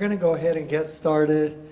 going to go ahead and get started.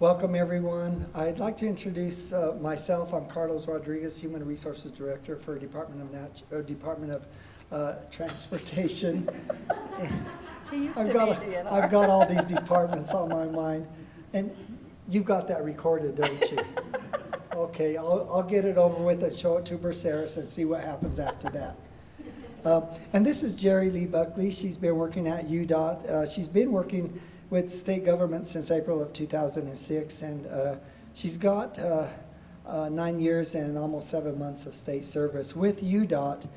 Welcome, everyone. I'd like to introduce myself. I'm Carlos Rodriguez, Human Resources Director for Department of Transportation. I've got all these departments on my mind, and you've got that recorded, don't you? Okay, I'll get it over with and show it to Berceris and see what happens after that. And this is Jerry Lee Buckley. She's been working at UDOT. She's been working with state government since April of 2006, and she's got 9 years and almost 7 months of state service. With UDOT,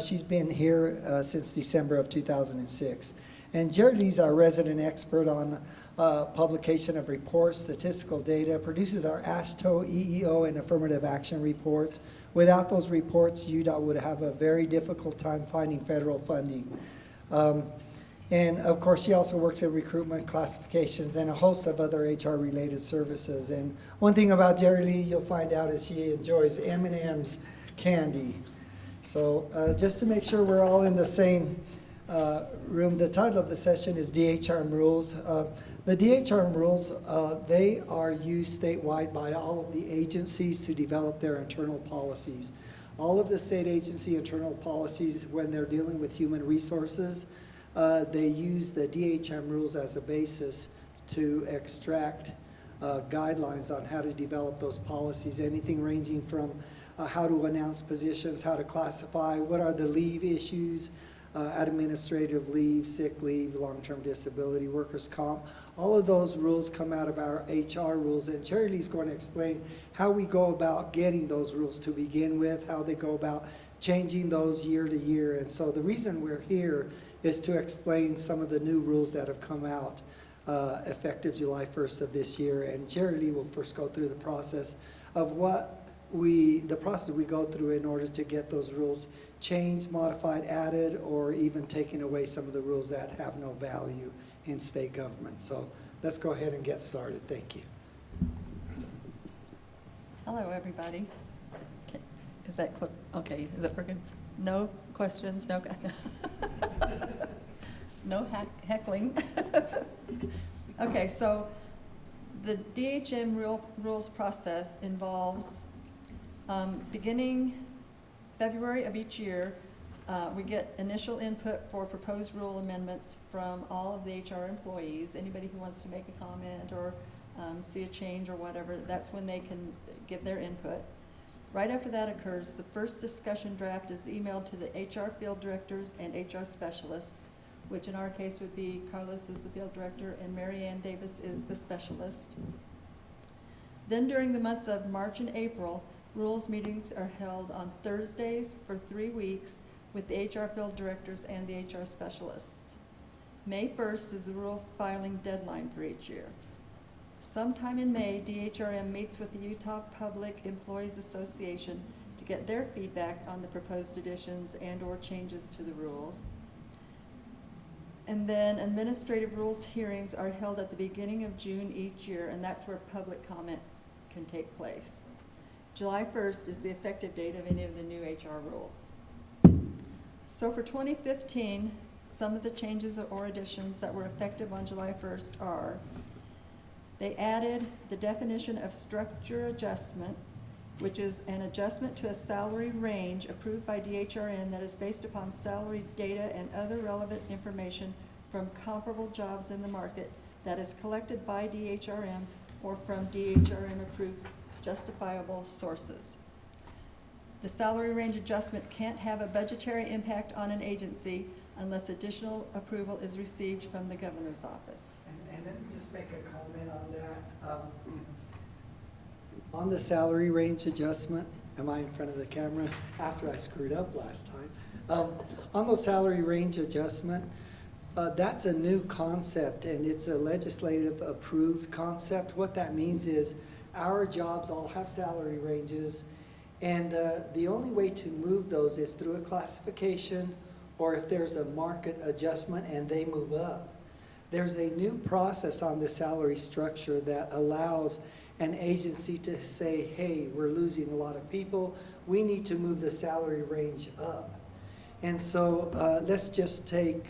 she's been here since December of 2006. And Jerry Lee's our resident expert on publication of reports, statistical data, produces our AASHTO, EEO, and affirmative action reports. Without those reports, UDOT would have a very difficult time finding federal funding. And of course, she also works in recruitment, classifications, and a host of other HR-related services. And one thing about Jerry Lee you'll find out is she enjoys M&M's candy. So just to make sure we're all in the same room, the title of the session is DHRM Rules. The DHRM Rules, they are used statewide by all of the agencies to develop their internal policies. All of the state agency internal policies, when they're dealing with human resources, they use the DHRM rules as a basis to extract guidelines on how to develop those policies, anything ranging from how to announce positions, how to classify, what are the leave issues, administrative leave, sick leave, long-term disability, workers' comp. All of those rules come out of our HR rules, and Jerry Lee's going to explain how we go about getting those rules to begin with, how they go about changing those year to year. And so the reason we're here is to explain some of the new rules that have come out effective July 1st of this year. And Jerry Lee will first go through the process of the process we go through in order to get those rules changed, modified, added, or even taking away some of the rules that have no value in state government. So let's go ahead and get started. Thank you. Hello, everybody. Okay. Is that clip? Okay, is it working? No questions, no, no heckling. Okay, so the DHM rules process involves beginning February of each year, we get initial input for proposed rule amendments from all of the HR employees. Anybody who wants to make a comment or see a change or whatever, that's when they can give their input. Right after that occurs, the first discussion draft is emailed to the HR field directors and HR specialists, which in our case would be Carlos is the field director and Mary Ann Davis is the specialist. Then during the months of March and April, rules meetings are held on Thursdays for 3 weeks with the HR field directors and the HR specialists. May 1st is the rule filing deadline for each year. Sometime in May, DHRM meets with the Utah Public Employees Association to get their feedback on the proposed additions and or changes to the rules. And then administrative rules hearings are held at the beginning of June each year, and that's where public comment can take place. July 1st is the effective date of any of the new HR rules. So for 2015, some of the changes or additions that were effective on July 1st are, they added the definition of structure adjustment, which is an adjustment to a salary range approved by DHRM that is based upon salary data and other relevant information from comparable jobs in the market that is collected by DHRM or from DHRM approved justifiable sources. The salary range adjustment can't have a budgetary impact on an agency unless additional approval is received from the governor's office. And let me just make a comment on that. On the salary range adjustment, am I in front of the camera after I screwed up last time? On those salary range adjustment, that's a new concept, and it's a legislative approved concept. What that means is our jobs all have salary ranges, and the only way to move those is through a classification or if there's a market adjustment and they move up. There's a new process on the salary structure that allows an agency to say, hey, we're losing a lot of people. We need to move the salary range up. And so let's just take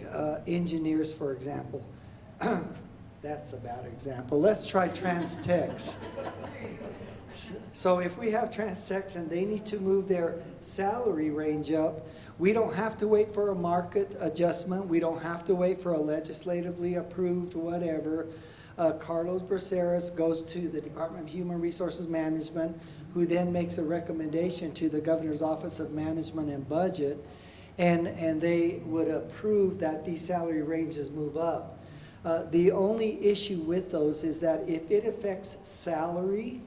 engineers, for example. That's a bad example. Let's try TransTex. So if we have TransTex and they need to move their salary range up, we don't have to wait for a market adjustment. We don't have to wait for a legislatively approved whatever. Carlos Braceras goes to the Department of Human Resources Management, who then makes a recommendation to the Governor's Office of Management and Budget, and they would approve that these salary ranges move up. The only issue with those is that if it affects salary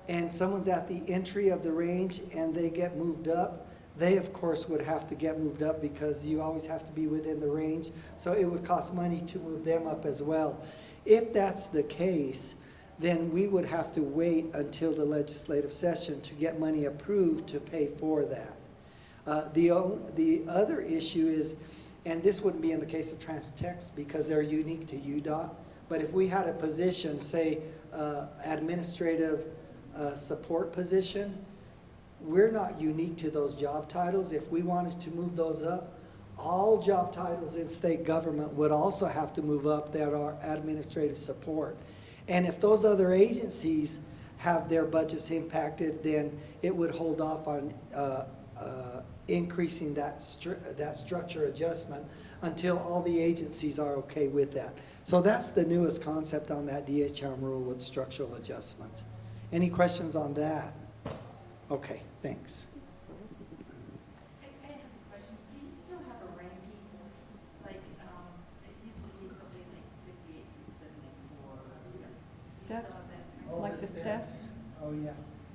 and someone's at the entry of the range and they get moved up, they of course would have to get moved up because you always have to be within the range. So it would cost money to move them up as well. If that's the case, then we would have to wait until the legislative session to get money approved to pay for that. The other issue is, and this wouldn't be in the case of TransTex because they're unique to UDOT, but if we had a position, say administrative support position, we're not unique to those job titles. If we wanted to move those up, all job titles in state government would also have to move up that are administrative support. And if those other agencies have their budgets impacted, then it would hold off on increasing that structure adjustment until all the agencies are okay with that. So that's the newest concept on that DHM rule with structural adjustments. Any questions on that? Okay, thanks. I have a question. Do you still have a ranking? Like, it used to be something like 58 to 74. Steps, Oh, like the steps? Oh, yeah.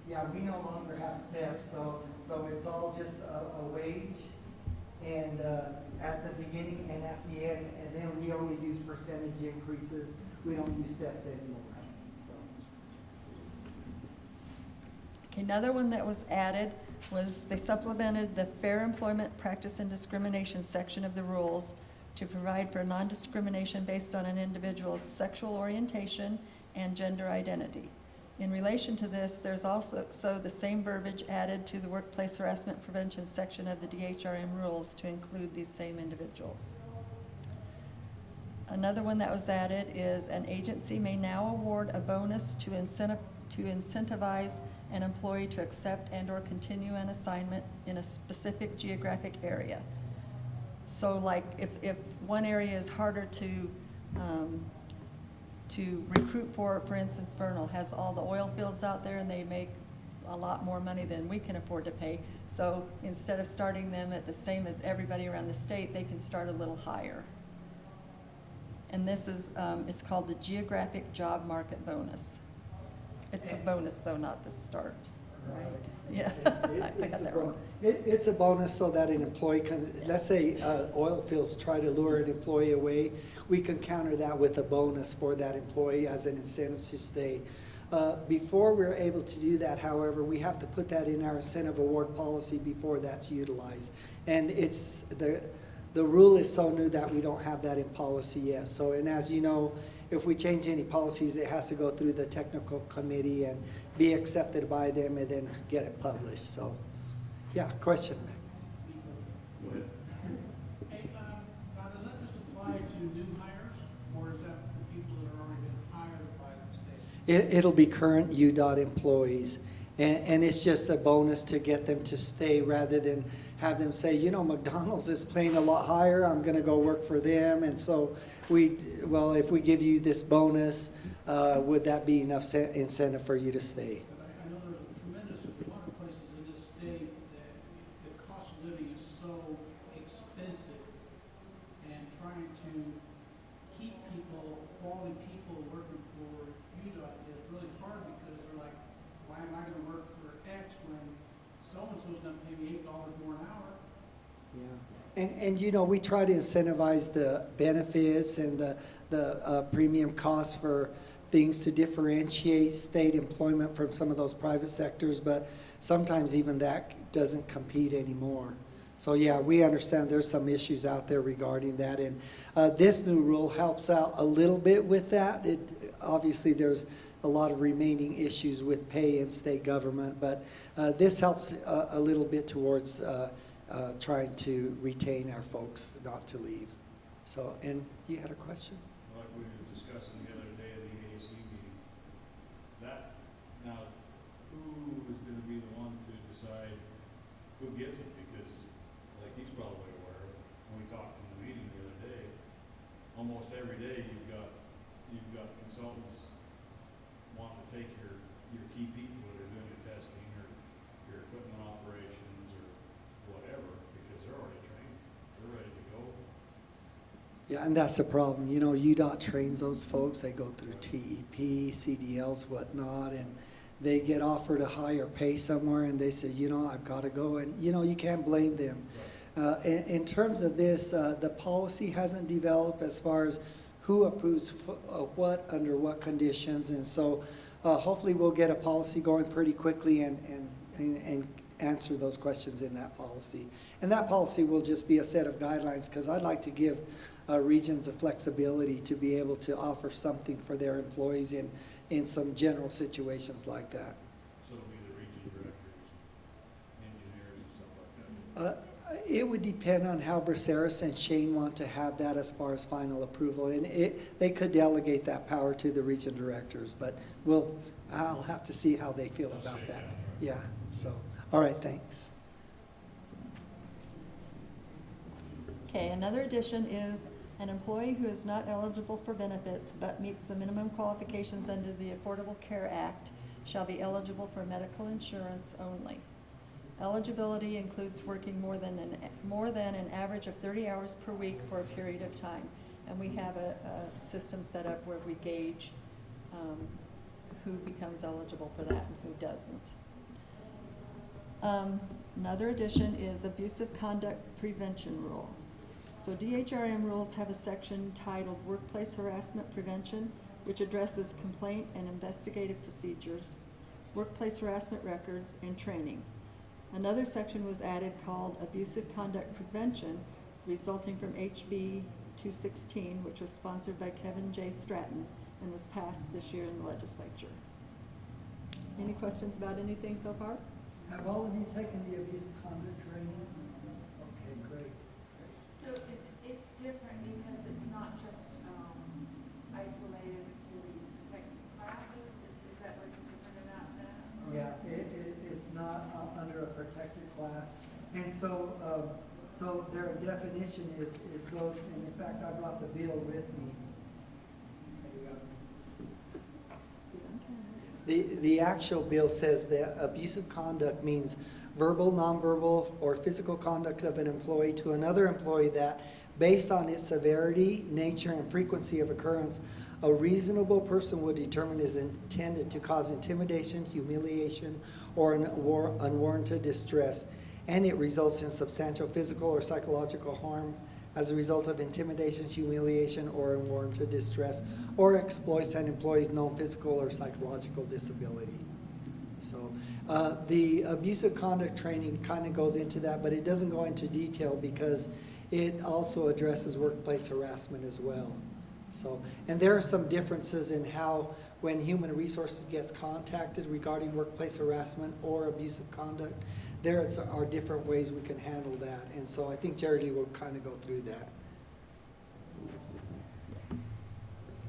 Yeah, we no longer have steps, so it's all just a wage and at the beginning and at the end, and then we only use percentage increases. We don't use steps anymore. So. Okay, another one that was added was they supplemented the Fair Employment Practice and Discrimination section of the rules to provide for non-discrimination based on an individual's sexual orientation and gender identity. In relation to this, there's also the same verbiage added to the Workplace Harassment Prevention section of the DHRM rules to include these same individuals. Another one that was added is an agency may now award a bonus to incentivize an employee to accept and/or continue an assignment in a specific geographic area. So like if one area is harder to recruit for instance, Vernal has all the oil fields out there and they make a lot more money than we can afford to pay. So instead of starting them at the same as everybody around the state, they can start a little higher. And this is, it's called the Geographic Job Market Bonus. It's a bonus though, not the start, right? Yeah, I got that wrong. It's a bonus so that an employee can, let's say oil fields try to lure an employee away, we can counter that with a bonus for that employee as an incentive to stay. Before we're able to do that, however, we have to put that in our incentive award policy before that's utilized. And it's the rule is so new that we don't have that in policy yet. So, and as you know, if we change any policies, it has to go through the technical committee and be accepted by them and then get it published. So, yeah, question. Go ahead. Hey, now does that just apply to new hires, or is that for people that are already been hired by the state? It'll be current UDOT employees. And it's just a bonus to get them to stay rather than have them say, you know, McDonald's is paying a lot higher, I'm going to go work for them. And so well, if we give you this bonus, would that be enough incentive for you to stay? But I know there's a tremendous, a lot of places in this state that the cost of living is so expensive, and trying to keep people, quality people working for UDOT is really hard because they're like, why am I going to work for X when so-and-so's going to pay me $8 more an hour? Yeah. And you know, we try to incentivize the benefits and the premium costs for things to differentiate state employment from some of those private sectors, but sometimes even that doesn't compete anymore. So yeah, we understand there's some issues out there regarding that, and this new rule helps out a little bit with that. Obviously there's a lot of remaining issues with pay in state government, but this helps a little bit towards trying to retain our folks not to leave. So, and you had a question? Like we were discussing the every day you've got consultants wanting to take your key people that are doing your testing or your equipment operations or whatever, because they're already trained, they're ready to go. Yeah, and that's the problem. You know, UDOT trains those folks. They go through TEP, CDLs, whatnot, and they get offered a higher pay somewhere, and they say, you know, I've got to go. And, you know, you can't blame them. In terms of this, the policy hasn't developed as far as who approves what under what conditions. And so hopefully we'll get a policy going pretty quickly and answer those questions in that policy. And that policy will just be a set of guidelines, because I'd like to give regions the flexibility to be able to offer something for their employees in some general situations like that. So it'll be the region directors, engineers and stuff like that. It would depend on how Braceras and Shane want to have that as far as final approval. And they could delegate that power to the region directors, but I'll have to see how they feel about that. Yeah, so, all right, thanks. Okay, another addition is an employee who is not eligible for benefits but meets the minimum qualifications under the Affordable Care Act shall be eligible for medical insurance only. Eligibility includes working more than an average of 30 hours per week for a period of time. And we have a system set up where we gauge who becomes eligible for that and who doesn't. Another addition is abusive conduct prevention rule. So DHRM rules have a section titled Workplace Harassment Prevention, which addresses complaint and investigative procedures, workplace harassment records, and training. Another section was added called Abusive Conduct Prevention, resulting from HB 216, which was sponsored by Kevin J. Stratton and was passed this year in the legislature. Any questions about anything so far? Have all of you taken the abusive conduct training? Okay, great. So it's different because it's not just isolated to the protected classes? Is that what's different about that? Yeah, it's not under a protected class. And so, so their definition is those, and in fact, I brought the bill with me. The actual bill says that abusive conduct means verbal, nonverbal, or physical conduct of an employee to another employee that, based on its severity, nature, and frequency of occurrence, a reasonable person would determine is intended to cause intimidation, humiliation, or unwarranted distress, and it results in substantial physical or psychological harm as a result of intimidation, humiliation, or unwarranted distress, or exploits an employee's known physical or psychological disability. So the abusive conduct training kind of goes into that, but it doesn't go into detail because it also addresses workplace harassment as well. So, and there are some differences in how, when Human Resources gets contacted regarding workplace harassment or abusive conduct, there are different ways we can handle that. And so I think Jerry Lee will kind of go through that.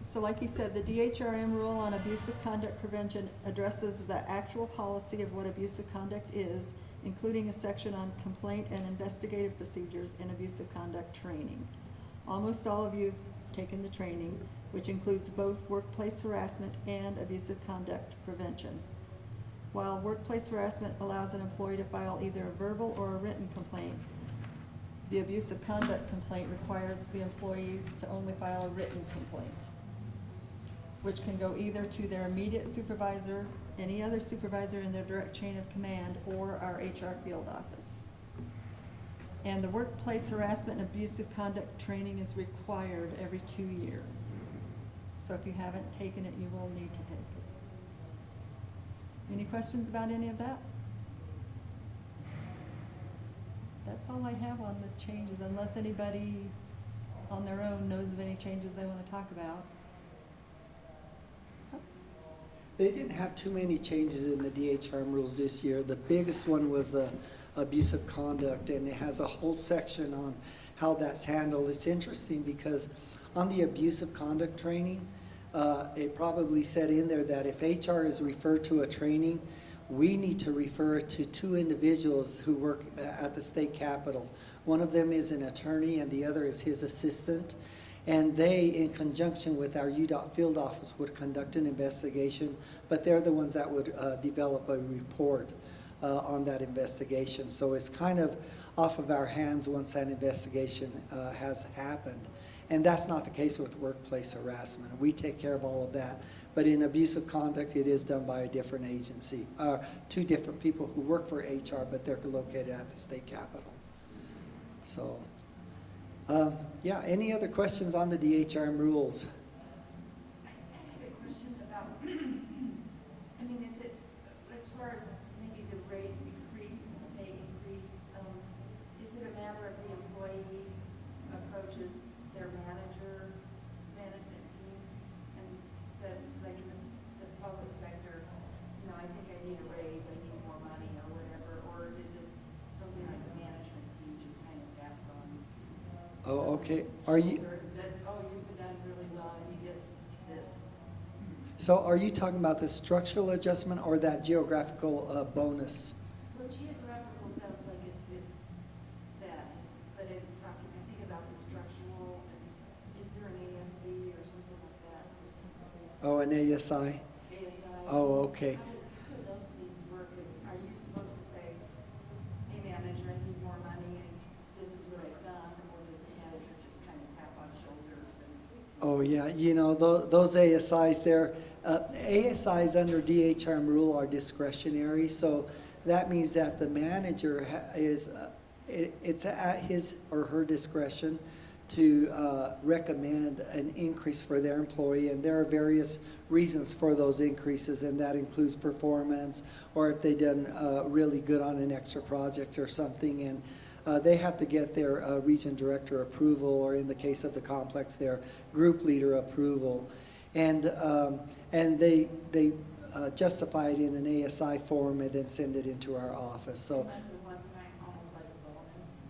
So like you said, the DHRM rule on abusive conduct prevention addresses the actual policy of what abusive conduct is, including a section on complaint and investigative procedures and abusive conduct training. Almost all of you have taken the training, which includes both workplace harassment and abusive conduct prevention. While workplace harassment allows an employee to file either a verbal or a written complaint, the abusive conduct complaint requires the employees to only file a written complaint, which can go either to their immediate supervisor, any other supervisor in their direct chain of command, or our HR field office. And the workplace harassment and abusive conduct training is required every 2 years. So if you haven't taken it, you will need to take it. Any questions about any of that? That's all I have on the changes, unless anybody on their own knows of any changes they want to talk about. They didn't have too many changes in the DHRM rules this year. The biggest one was abusive conduct, and it has a whole section on how that's handled. It's interesting because on the abusive conduct training, it probably said in there that if HR is referred to a training, we need to refer it to 2 individuals who work at the state capitol. One of them is an attorney and the other is his assistant. And they, in conjunction with our UDOT field office, would conduct an investigation, but they're the ones that would develop a report on that investigation. So it's kind of off of our hands once that investigation has happened. And that's not the case with workplace harassment. We take care of all of that. But in abusive conduct, it is done by a different agency. Two different people who work for HR, but they're located at the state capitol. So, yeah, any other questions on the DHRM rules? I had a question about, I mean, is it, as far as maybe the rate increase, pay increase, is it a matter of the employee approaches their management team, and says, like in the public sector, you know, I think I need a raise, I need more money, or whatever, or is it something like the management team just kind of taps on? Oh, okay. Are you, Or it says, oh, you've done really well, and you get this. so are you talking about the structural adjustment or that geographical bonus? Well, geographical sounds like it's set, but I think about the structural, and is there an ASC or something like that? Oh, an ASI? ASI? Oh, okay. How do those things work? Are you supposed to say, hey, manager, I need more money, and this is what I've done, or does the manager just kind of tap on shoulders and? Oh, yeah, you know, those ASIs there, ASIs under DHRM rule are discretionary, so that means that the manager it's at his or her discretion to recommend an increase for their employee, and there are various reasons for those increases, and that includes performance, or if they've done really good on an extra project or something, and they have to get their region director approval, or in the case of the complex, their group leader approval, and they justify it in an ASI form and then send it into our office. So. That's a one-time, almost like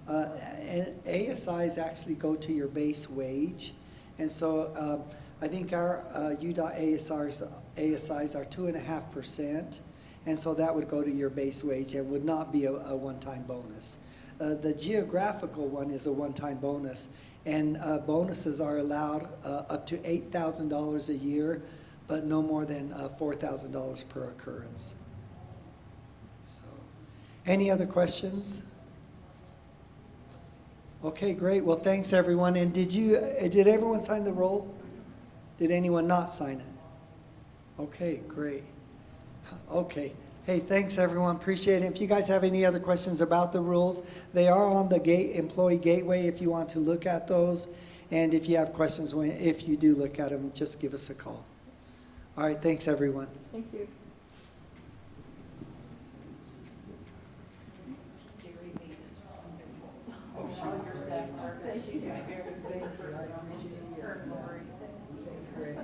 a bonus? And ASIs actually go to your base wage, and so I think our UDOT ASIs are 2.5%, and so that would go to your base wage and would not be a one-time bonus. The geographical one is a one-time bonus, and bonuses are allowed up to $8,000 a year, but no more than $4,000 per occurrence. So, any other questions? Okay, great. Well, thanks everyone. And did everyone sign the roll? Did anyone not sign it? Okay, great. Okay. Hey, thanks everyone. Appreciate it. If you guys have any other questions about the rules, they are on the employee gateway if you want to look at those. And if you have questions, if you do look at them, just give us a call. All right, thanks everyone. Thank you. Jerry Lee is wonderful. All your staff are, she's my favorite person. Her, Lori. Great.